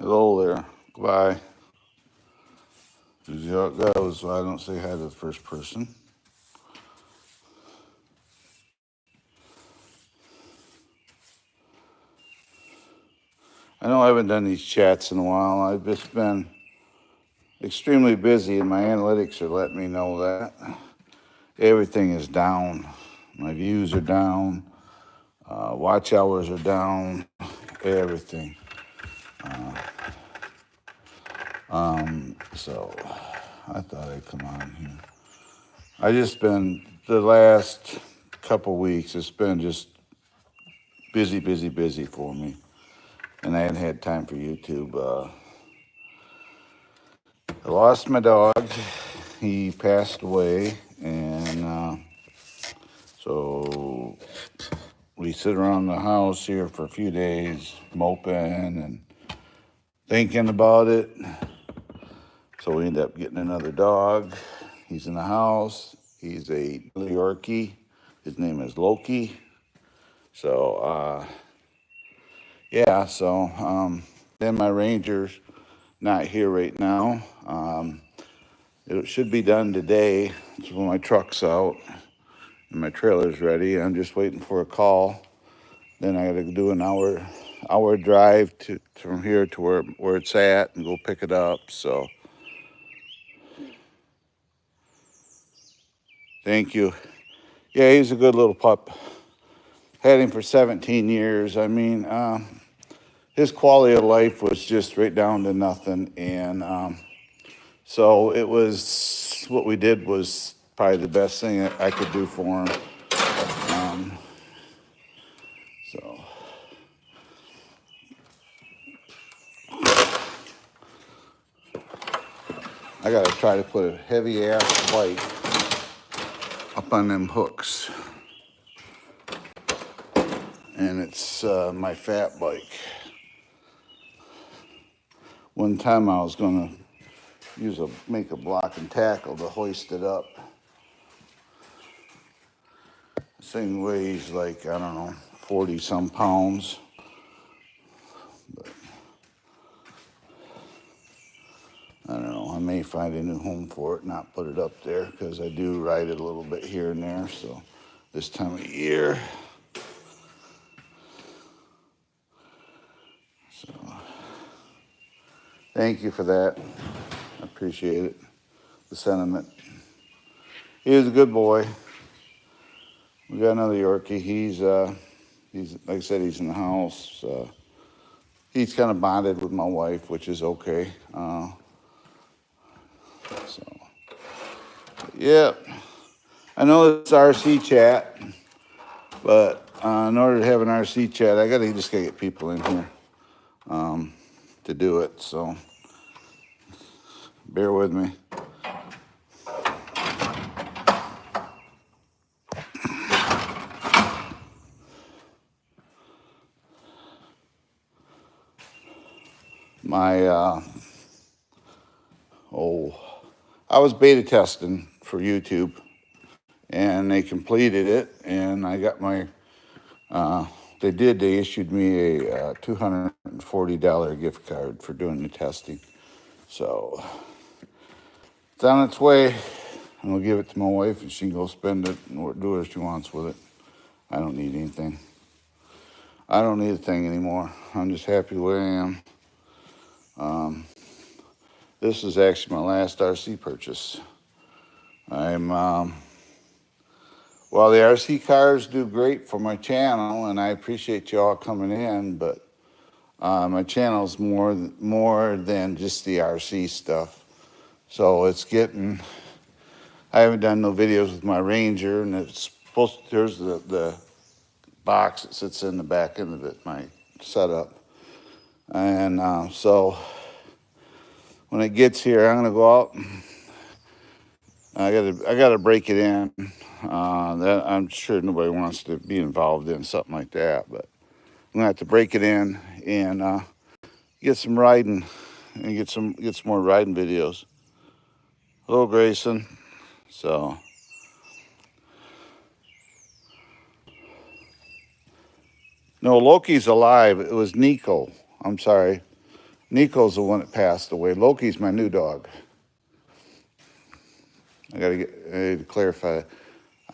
Hello there. Goodbye. This is how it goes. So I don't say hi to the first person. I know I haven't done these chats in a while. I've just been extremely busy, and my analytics are letting me know that everything is down. My views are down. Watch hours are down. Everything. So I thought I'd come on here. I just been the last couple weeks. It's been just busy for me, and I hadn't had time for YouTube. I lost my dog. He passed away, and so we sit around the house here for a few days, moping and thinking about it. So we end up getting another dog. He's in the house. He's a Yorkie. His name is Loki. So, then my Ranger's not here right now. It should be done today. So when my truck's out and my trailer's ready, I'm just waiting for a call. Then I got to do an hour drive from here to where it's at and go pick it up. So thank you. Yeah, he's a good little pup. Had him for 17 years. I mean, his quality of life was just right down to nothing. And so it was, what we did was probably the best thing I could do for him. So I got to try to put a heavy ass bike up on them hooks. And it's my fat bike. One time I was gonna make a block and tackle to hoist it up. This thing weighs like, I don't know, 40 some pounds. But I don't know, I may find a new home for it, not put it up there, because I do ride it a little bit here and there, so this time of year. So, thank you for that. I appreciate it, the sentiment. He was a good boy. We got another Yorkie. He's like I said, he's in the house. He's kind of bonded with my wife, which is okay. Yeah, I know it's RC chat, but in order to have an RC chat, I just gotta get people in here to do it. So bear with me. I was beta testing for YouTube, and they completed it, and I got my, they issued me a $240 gift card for doing the testing. So it's on its way, and I'll give it to my wife, and she can go spend it and do what she wants with it. I don't need anything. I don't need a thing anymore. I'm just happy where I am. This is actually my last RC purchase. Well, the RC cars do great for my channel, and I appreciate you all coming in, but my channel's more than just the RC stuff. So I haven't done no videos with my Ranger, and there's the box that sits in the back end of it, my setup. And so when it gets here, I'm gonna go out. I gotta break it in. That I'm sure nobody wants to be involved in something like that, but I'm gonna have to break it in and get some riding and get some more riding videos. Hello, Grayson. So No, Loki's alive. It was Nico. I'm sorry. Nico's the one that passed away. Loki's my new dog. I need to clarify.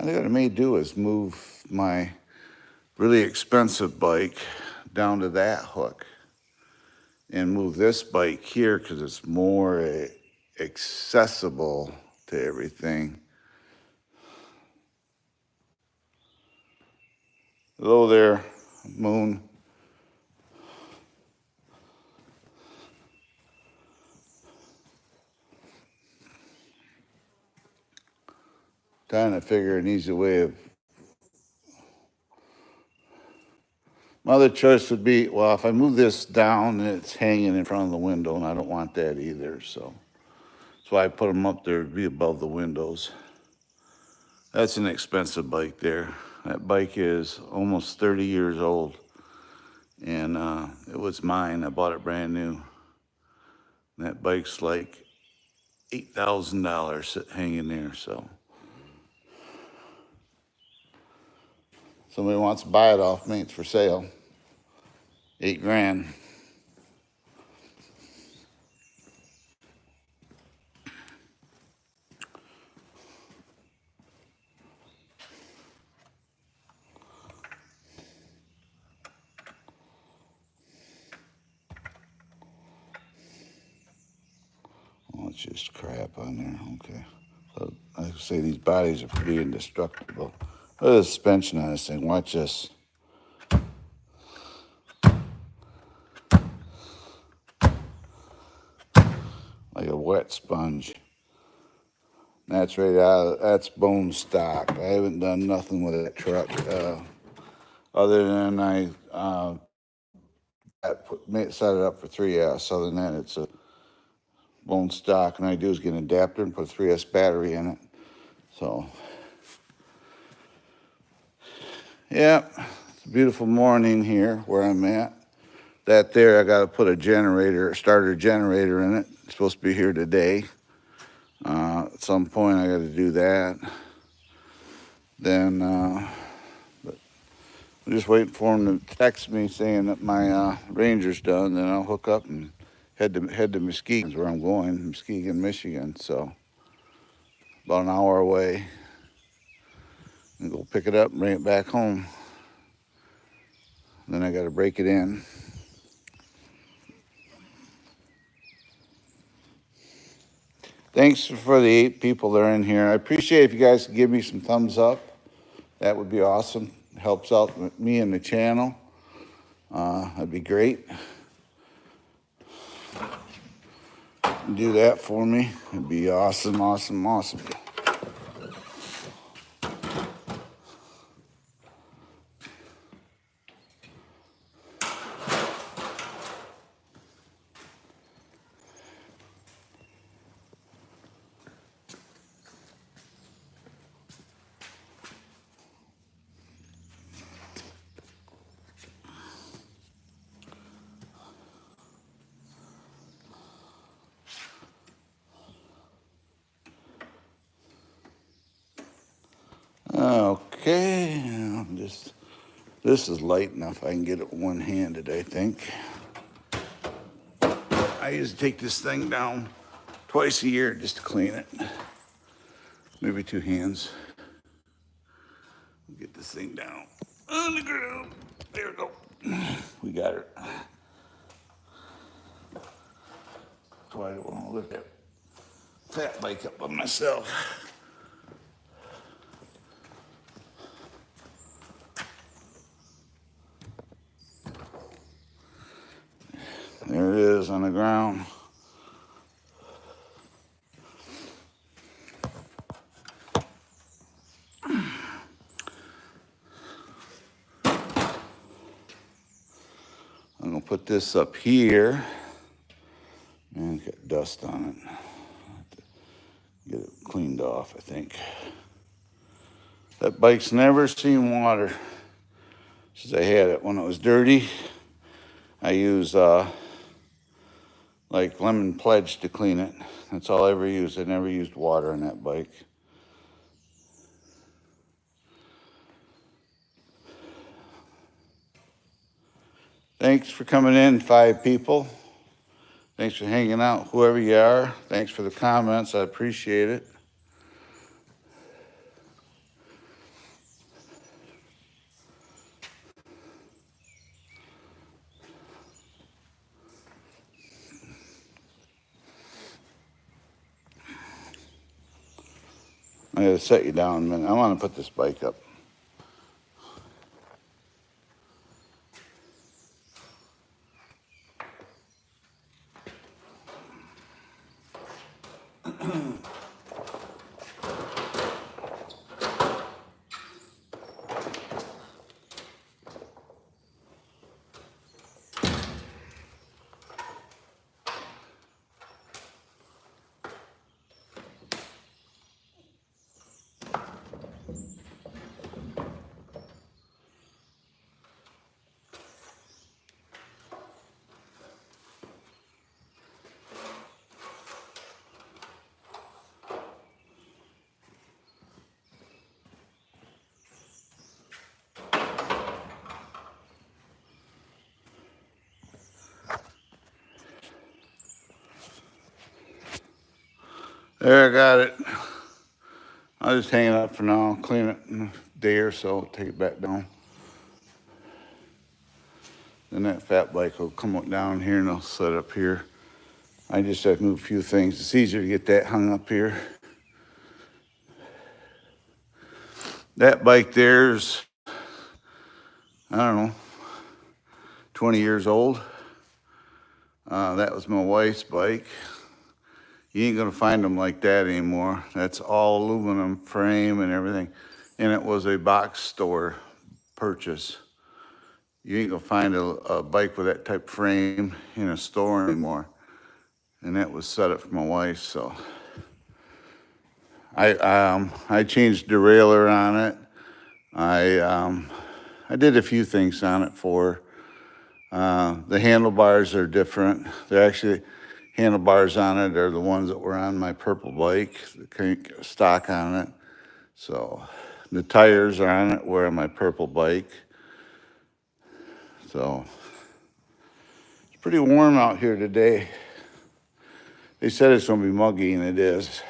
I think what I may do is move my really expensive bike down to that hook and move this bike here because it's more accessible to everything. Hello there, Moon. Trying to figure an easy way of. My other choice would be, well, if I move this down, it's hanging in front of the window, and I don't want that either. So that's why I put them up there to be above the windows. That's an expensive bike there. That bike is almost 30 years old, and it was mine. I bought it brand new. And that bike's like $8,000 hanging there. So somebody wants to buy it off me. It's for sale. $8,000. Oh, it's just crap on there. Okay. So I say these bodies are pretty indestructible. Look at the suspension on this thing. Watch this. Like a wet sponge. That's right out. That's bone stock. I haven't done nothing with that truck other than I set it up for 3S. Other than that, it's a bone stock, and all I do is get an adapter and put a 3S battery in it. So, yeah, it's a beautiful morning here where I'm at. That there, I got to put a starter generator in it. It's supposed to be here today. At some point, I got to do that. Then, but I'm just waiting for him to text me saying that my Ranger's done. Then I'll hook up and head to Muskegon, where I'm going, Muskegon, Michigan. So, about an hour away. And go pick it up and bring it back home. Then I got to break it in. Thanks for the 8 people that are in here. I appreciate if you guys could give me some thumbs up. That would be awesome. It helps out me and the channel. That'd be great. Do that for me. It'd be awesome, awesome, awesome. Okay, this is light enough. I can get it one-handed, I think. I usually take this thing down twice a year just to clean it. Maybe 2 hands. Get this thing down on the ground. There we go. We got it. That's why I don't want to lift that fat bike up by myself. There it is on the ground. I'm gonna put this up here and get dust on it. Get it cleaned off, I think. That bike's never seen water since I had it. When it was dirty, I use like lemon pledge to clean it. That's all I ever used. I never used water on that bike. Thanks for coming in, 5 people. Thanks for hanging out, whoever you are. Thanks for the comments. I appreciate it. I gotta set you down a minute. I want to put this bike up. There, I got it. I'll just hang it up for now. Clean it in a day or so. Take it back down. Then that fat bike will come up down here and I'll set it up here. I just have to move a few things. It's easier to get that hung up here. That bike there's, I don't know, 20 years old. That was my wife's bike. You ain't gonna find them like that anymore. That's all aluminum frame and everything. And it was a box store purchase. You ain't gonna find a bike with that type of frame in a store anymore. And that was set up for my wife, so. I changed the derailleur on it. I did a few things on it for her. The handlebars are different. They're actually, handlebars on it are the ones that were on my purple bike, the stock on it. So the tires are on it were on my purple bike. So it's pretty warm out here today. They said it's gonna be muggy, and it is.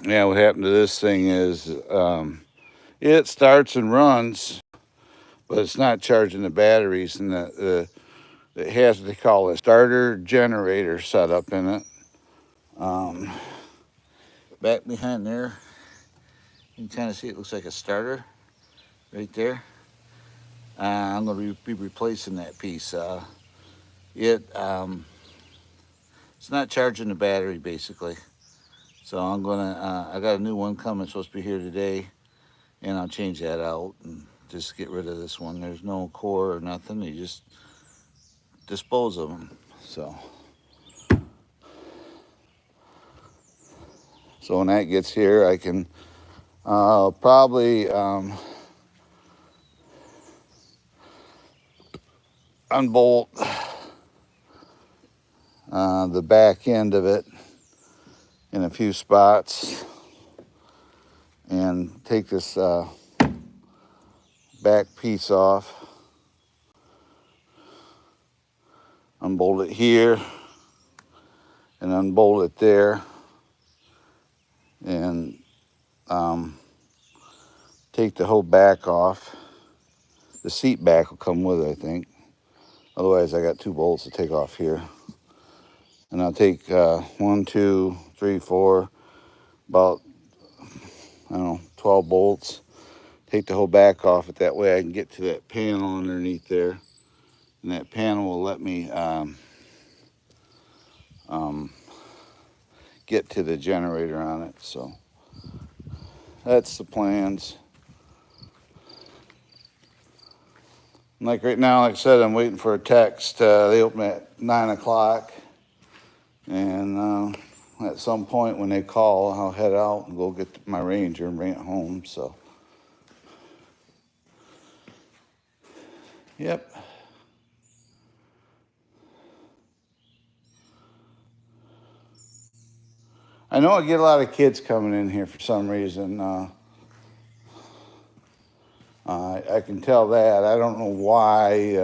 Yeah, what happened to this thing is it starts and runs, but it's not charging the batteries, and it has what they call a starter generator set up in it. Back behind there, you can kind of see it looks like a starter right there. I'm going to be replacing that piece. It's not charging the battery basically. So I'm gonna, I got a new one coming, supposed to be here today, and I'll change that out and just get rid of this one. There's no core or nothing. You just dispose of them. So when that gets here, I can probably unbolt the back end of it in a few spots and take this back piece off, unbolt it here and unbolt it there, and take the whole back off. The seat back will come with it, I think. Otherwise, I got 2 bolts to take off here. And I'll take 1, 2, 3, 4, about, I don't know, 12 bolts. Take the whole back off it. That way I can get to that panel underneath there. And that panel will let me get to the generator on it. So that's the plans. Like right now, like I said, I'm waiting for a text. They open at 9 o'clock. And at some point when they call, I'll head out and go get my Ranger and bring it home. So, yep. I know I get a lot of kids coming in here for some reason. I can tell that. I don't know why.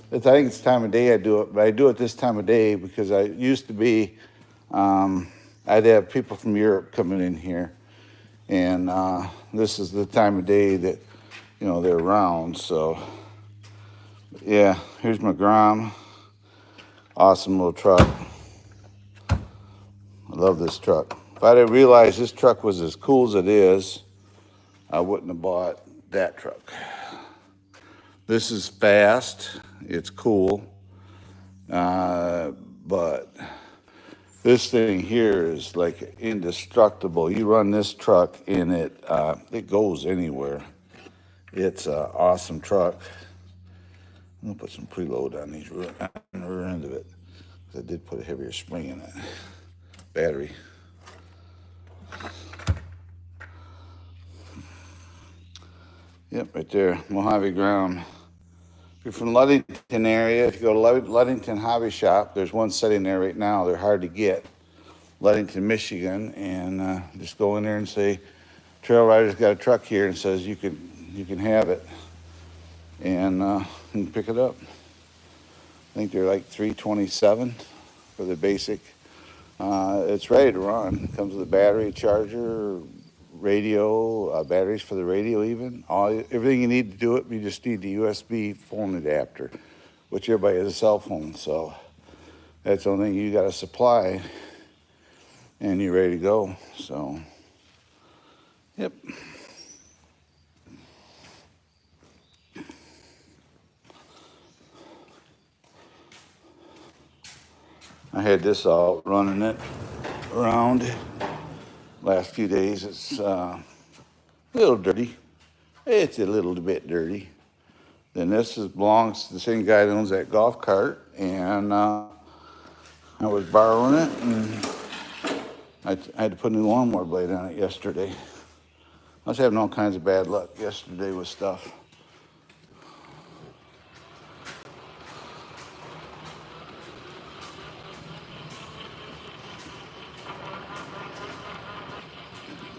I think it's time of day I do it, but I do it this time of day because I used to be, I'd have people from Europe coming in here, and this is the time of day that, they're around. So, yeah, here's my Grom. Awesome little truck. I love this truck. If I didn't realize this truck was as cool as it is, I wouldn't have bought that truck. This is fast. It's cool. But this thing here is like indestructible. You run this truck and it goes anywhere. It's an awesome truck. I'm gonna put some preload on the rear end of it. I did put a heavier spring in it. Battery. Yep, right there, Mojave Grom. If you're from Ludington area, if you go to Ludington Hobby Shop, there's one sitting there right now. They're hard to get. Ludington, Michigan, and just go in there and say, Trail Rider's got a truck here, and says you can have it, and you can pick it up. I think they're like $327 for the basic. It's ready to run. It comes with a battery, charger, radio, batteries for the radio even. Everything you need to do it, you just need the USB phone adapter, which everybody has a cell phone, so that's the only thing you got to supply, and you're ready to go. So, yep. I had this out running it around last few days. It's a little dirty. It's a little bit dirty. Then this belongs to the same guy that owns that golf cart, and I was borrowing it, and I had to put a new lawnmower blade on it yesterday. I was having all kinds of bad luck yesterday with stuff.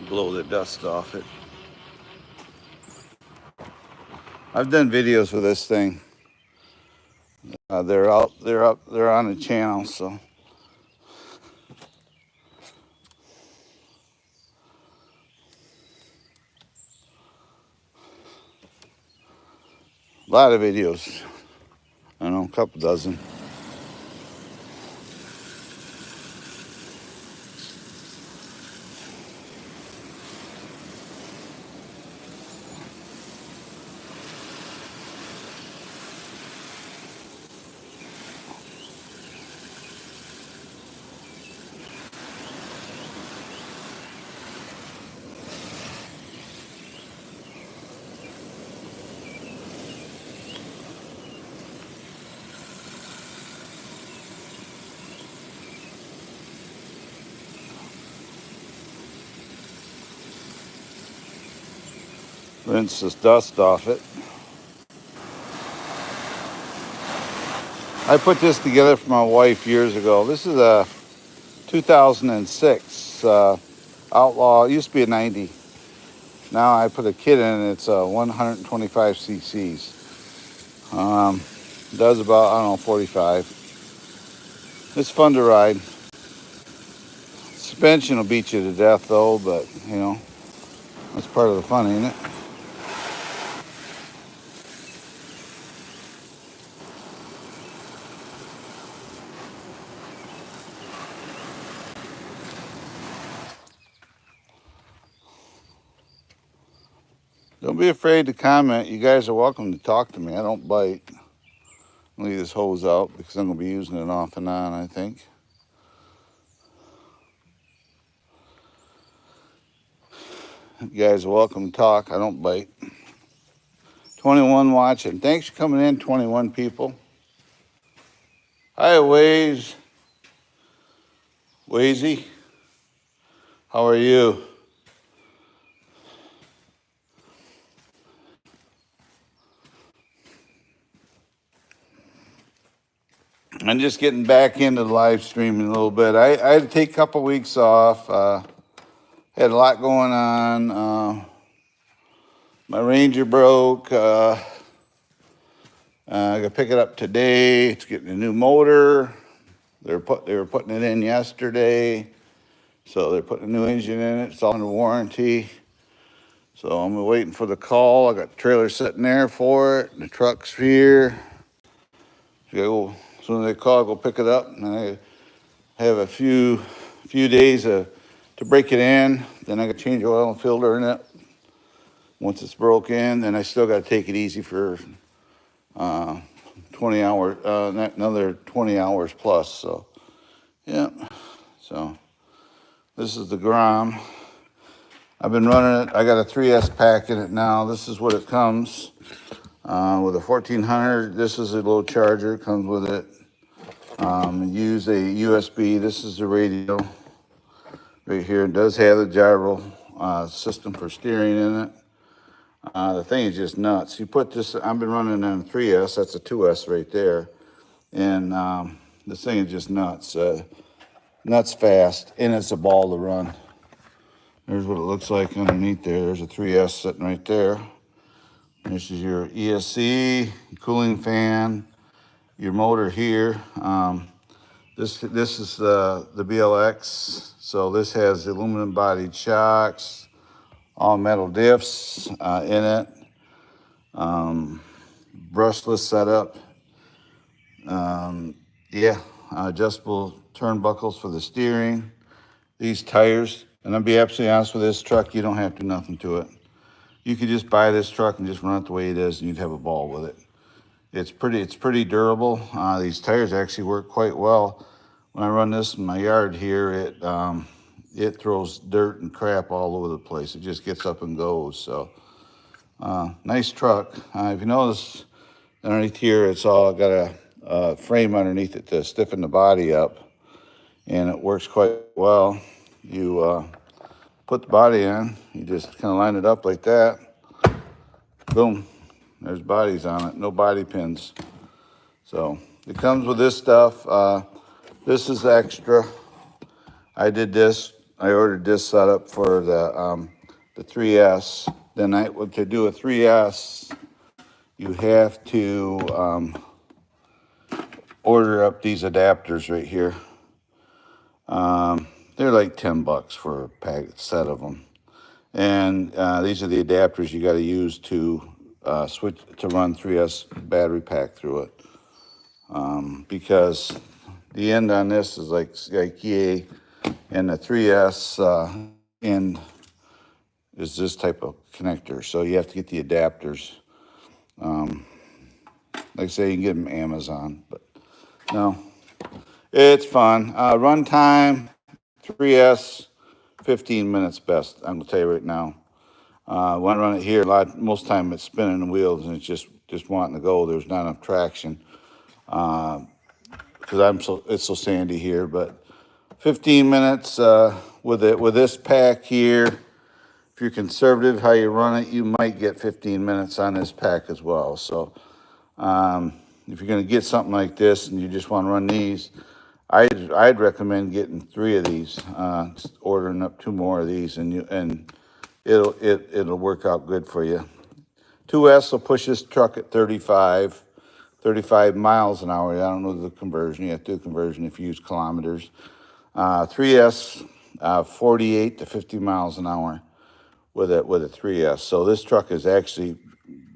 Blow the dust off it. I've done videos with this thing. They're on the channel, so. A lot of videos. I don't know, a couple dozen. Rinse this dust off it. I put this together for my wife years ago. This is a 2006 Outlaw. It used to be a 90. Now I put a kit in it. It's 125 cc's. Does about, I don't know, 45. It's fun to ride. Suspension will beat you to death though, but that's part of the fun, ain't it? Don't be afraid to comment. You guys are welcome to talk to me. I don't bite. Leave this hose out because I'm going to be using it off and on, I think. You guys are welcome to talk. I don't bite. 21 watching. Thanks for coming in, 21 people. Hi, Waze. Wazy. How are you? I'm just getting back into the live streaming a little bit. I had to take a couple weeks off. Had a lot going on. My Ranger broke. I got to pick it up today. It's getting a new motor. They were putting it in yesterday, so they're putting a new engine in it. It's all under warranty. So I'm waiting for the call. I got the trailer sitting there for it. The truck's here. So as soon as they call, I'll go pick it up. And I have a few days to break it in. Then I got to change oil and filter in it. Once it's broke in, then I still got to take it easy for 20 hours, another 20 hours plus. So, yeah. So this is the Grom. I've been running it. I got a 3S pack in it now. This is what it comes with a 1400. This is a little charger. It comes with it. Use a USB. This is the radio right here. It does have the gyro system for steering in it. The thing is just nuts. You put this, I've been running on a 3S, that's a 2S right there. And this thing is just nuts. Nuts fast, and it's a ball to run. There's what it looks like underneath there. There's a 3S sitting right there. This is your ESC, cooling fan, your motor here. This is the BLX. So this has aluminum bodied shocks, all metal diffs in it, brushless setup. Adjustable turnbuckles for the steering. These tires, and I'll be absolutely honest with this truck, you don't have to do nothing to it. You could just buy this truck and just run it the way it is, and you'd have a ball with it. It's pretty durable. These tires actually work quite well. When I run this in my yard here, it throws dirt and crap all over the place. It just gets up and goes. So nice truck. If you notice underneath here, it's all got a frame underneath it to stiffen the body up, and it works quite well. You put the body in, you just kind of line it up like that. Boom, there's bodies on it, no body pins. So it comes with this stuff. This is extra. I did this. I ordered this setup for the 3S. Then to do a 3S, you have to order up these adapters right here. They're like $10 for a set of them. And these are the adapters you got to use to switch to run 3S battery pack through it. Because the end on this is like yay, and the 3S end is this type of connector. So you have to get the adapters. Like I say, you can get them Amazon, but no, it's fun. Run time, 3S, 15 minutes best. I'm gonna tell you right now. When I run it here, most time it's spinning the wheels and it's just wanting to go. There's not enough traction because it's so sandy here. But 15 minutes with this pack here. If you're conservative how you run it, you might get 15 minutes on this pack as well. So if you're going to get something like this and you just want to run these, I'd recommend getting 3 of these, just ordering up 2 more of these, and it'll work out good for you. 2S will push this truck at 35 miles an hour. I don't know the conversion. You have to do a conversion if you use kilometers. 3S, 48 to 50 miles an hour with a 3S. So this truck is actually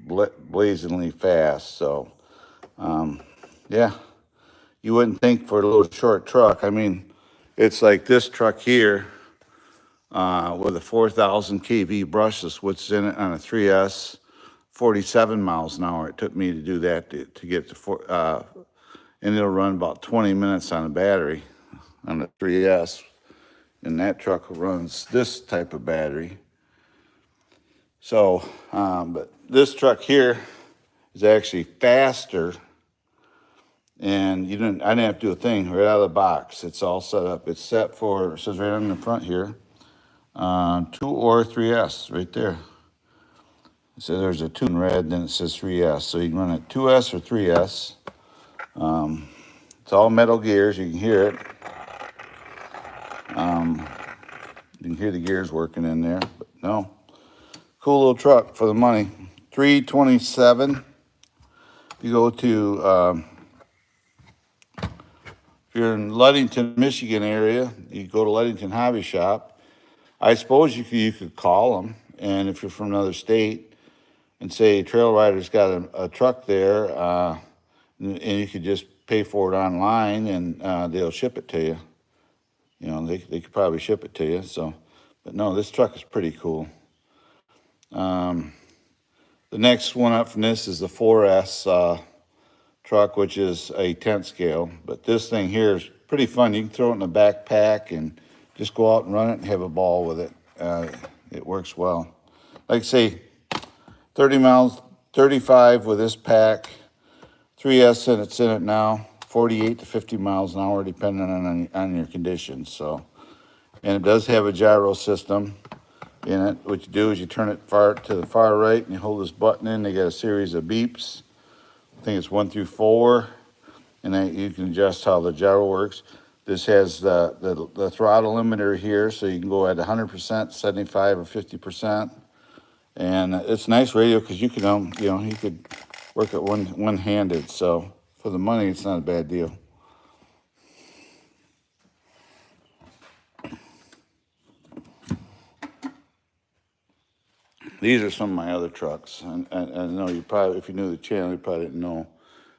blazingly fast. So, yeah, you wouldn't think for a little short truck. I mean, it's like this truck here with a 4,000 kV brushless, what's in it on a 3S, 47 miles an hour. It took me to do that to get to and it'll run about 20 minutes on a battery on the 3S. And that truck runs this type of battery. So, but this truck here is actually faster, and I didn't have to do a thing right out of the box. It's all set up. It's set for, it says right on the front here, 2 or 3S right there. So there's a 2 in red, then it says 3S. So you can run it 2S or 3S. It's all metal gears. You can hear it. You can hear the gears working in there. But no, cool little truck for the money. $327. You go to if you're in Ludington, Michigan area, you go to Ludington Hobby Shop. I suppose you could call them, and if you're from another state, and say Trail Rider's got a truck there, and you could just pay for it online, and they'll ship it to you. You know, they could probably ship it to you. So, but no, this truck is pretty cool. The next one up from this is the 4S truck, which is a 10th scale. But this thing here is pretty fun. You can throw it in a backpack and just go out and run it and have a ball with it. It works well. Like I say, 30 miles, 35 with this pack, 3S and it's in it now, 48 to 50 miles an hour depending on your conditions. So, and it does have a gyro system in it. What you do is you turn it to the far right and you hold this button in. They got a series of beeps. I think it's 1 through 4, and then you can adjust how the gyro works. This has the throttle limiter here, so you can go at 100%, 75 or 50%. And it's a nice radio because you can, you could work it one-handed. So for the money, it's not a bad deal. These are some of my other trucks. And I know you probably, if you knew the channel, you probably didn't know.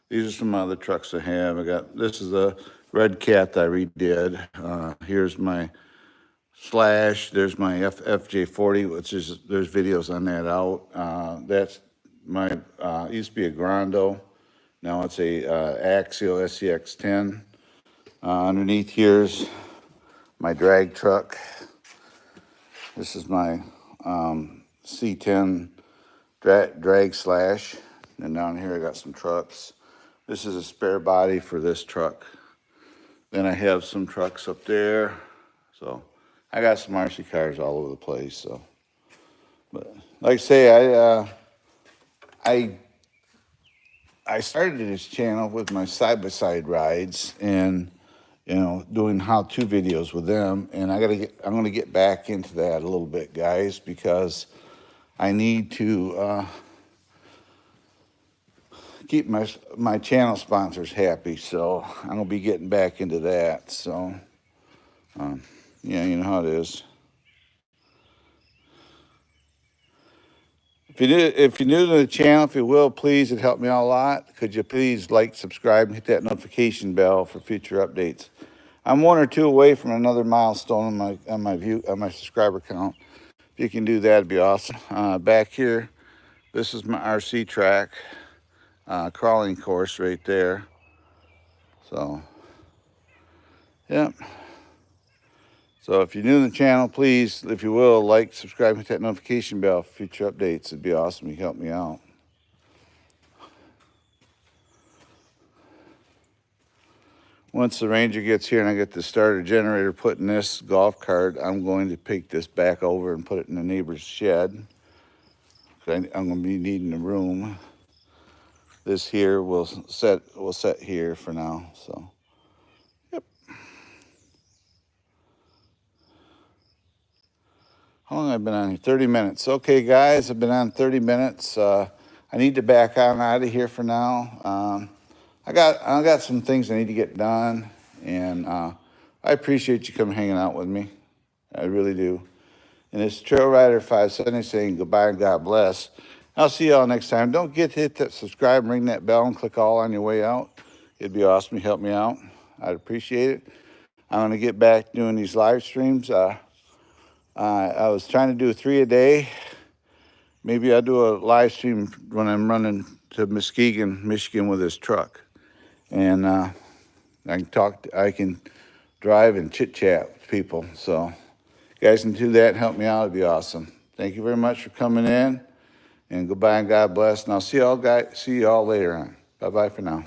These are some other trucks I have. This is a Red Cat that I redid. Here's my Slash. There's my FJ40, which is, there's videos on that out. That's my, used to be a Grondo. Now it's a Axial SCX10. Underneath here's my drag truck. This is my C10 drag Slash. And down here I got some trucks. This is a spare body for this truck. Then I have some trucks up there. So I got some RC cars all over the place. So, but like I say, I started this channel with my side-by-side rides and doing how-to videos with them, and I'm gonna get back into that a little bit, guys, because I need to keep my channel sponsors happy. So I'm gonna be getting back into that. So yeah, you know how it is. If you're new to the channel, if you will, please, it'd help me out a lot. Could you please like, subscribe, and hit that notification bell for future updates? I'm 1 or 2 away from another milestone on my subscriber count. If you can do that, it'd be awesome. Back here, this is my RC track, crawling course right there. So, yeah. So if you're new to the channel, please, if you will, like, subscribe, hit that notification bell for future updates. It'd be awesome. You help me out. Once the Ranger gets here and I get the starter generator put in this golf cart, I'm going to take this back over and put it in the neighbor's shed. I'm going to be needing a room. This here will set here for now. So, yep. How long have I been on here? 30 minutes. Okay, guys, I've been on 30 minutes. I need to back on out of here for now. I got some things I need to get done, and I appreciate you coming hanging out with me. I really do. And it's Trail Rider 570 saying goodbye and God bless. I'll see y'all next time. Don't forget to hit that subscribe and ring that bell and click all on your way out. It'd be awesome. You help me out. I'd appreciate it. I'm going to get back doing these live streams. I was trying to do 3 a day. Maybe I'll do a live stream when I'm running to Muskegon, Michigan with this truck. And I can drive and chit chat with people. So you guys can do that and help me out. It'd be awesome. Thank you very much for coming in, and goodbye and God bless. And I'll see y'all later on. Bye-bye for now.